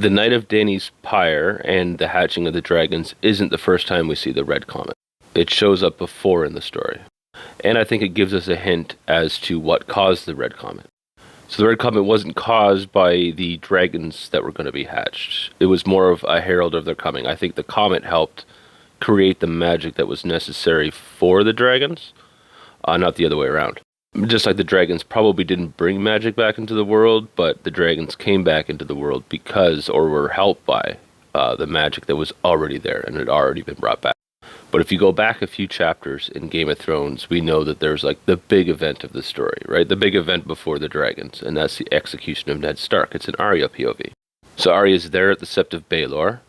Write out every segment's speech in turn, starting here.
The night of Danny's pyre and the hatching of the dragons isn't the first time we see the red comet. It shows up before in the story. And I think it gives us a hint as to what caused the red comet. So the red comet wasn't caused by the dragons that were going to be hatched. It was more of a herald of their coming. I think the comet helped create the magic that was necessary for the dragons, not the other way around. Just like the dragons probably didn't bring magic back into the world, but the dragons came back into the world because, or were helped by, the magic that was already there and had already been brought back. But if you go back a few chapters in Game of Thrones, we know that there's like the big event of the story, right? The big event before the dragons, and that's the execution of Ned Stark. It's an Arya POV. So Arya's there at the Sept of Baelor.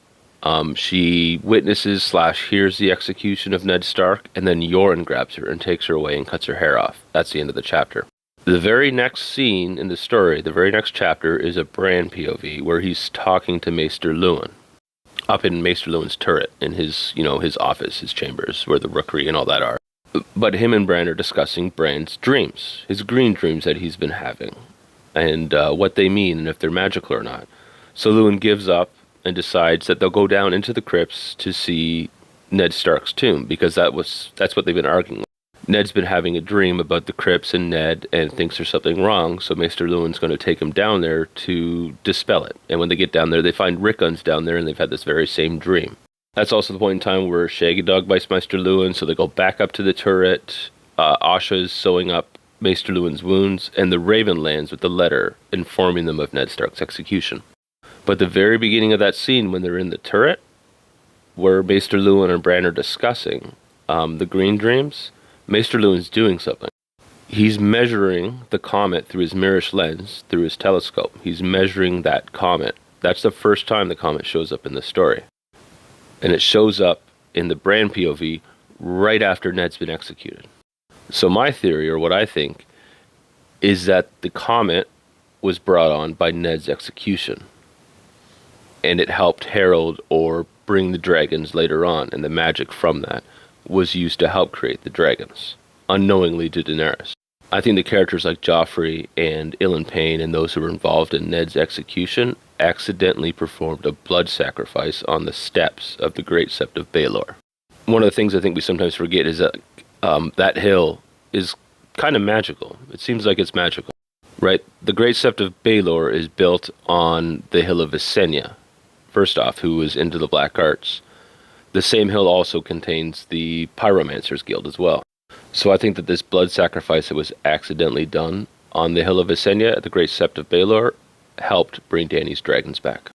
She witnesses / hears the execution of Ned Stark, and then Yoren grabs her and takes her away and cuts her hair off. That's the end of the chapter. The very next scene in the story, the very next chapter, is a Bran POV where he's talking to Maester Luwin up in Maester Luwin's turret in his, his office, his chambers, where the rookery and all that are. But him and Bran are discussing Bran's dreams, his green dreams that he's been having, and what they mean and if they're magical or not. So Luwin gives up and decides that they'll go down into the crypts to see Ned Stark's tomb, because that's what they've been arguing. Ned's been having a dream about the crypts and Ned, and thinks there's something wrong, so Maester Luwin's going to take him down there to dispel it. And when they get down there, they find Rickon's down there, and they've had this very same dream. That's also the point in time where Shaggy Dog bites Maester Luwin, so they go back up to the turret. Asha's sewing up Maester Luwin's wounds, and the Raven lands with the letter informing them of Ned Stark's execution. But the very beginning of that scene, when they're in the turret, where Maester Luwin and Bran are discussing the green dreams, Maester Luwin's doing something. He's measuring the comet through his mirrorish lens, through his telescope. He's measuring that comet. That's the first time the comet shows up in the story. And it shows up in the Bran POV right after Ned's been executed. So my theory, or what I think, is that the comet was brought on by Ned's execution. And it helped herald or bring the dragons later on, and the magic from that was used to help create the dragons, unknowingly to Daenerys. I think the characters like Joffrey and Ilyn Payne and those who were involved in Ned's execution accidentally performed a blood sacrifice on the steps of the Great Sept of Baelor. One of the things I think we sometimes forget is that that hill is kind of magical. It seems like it's magical, right? The Great Sept of Baelor is built on the hill of Visenya, first off, who was into the black arts. The same hill also contains the Pyromancer's Guild as well. So I think that this blood sacrifice that was accidentally done on the hill of Visenya at the Great Sept of Baelor helped bring Dany's dragons back.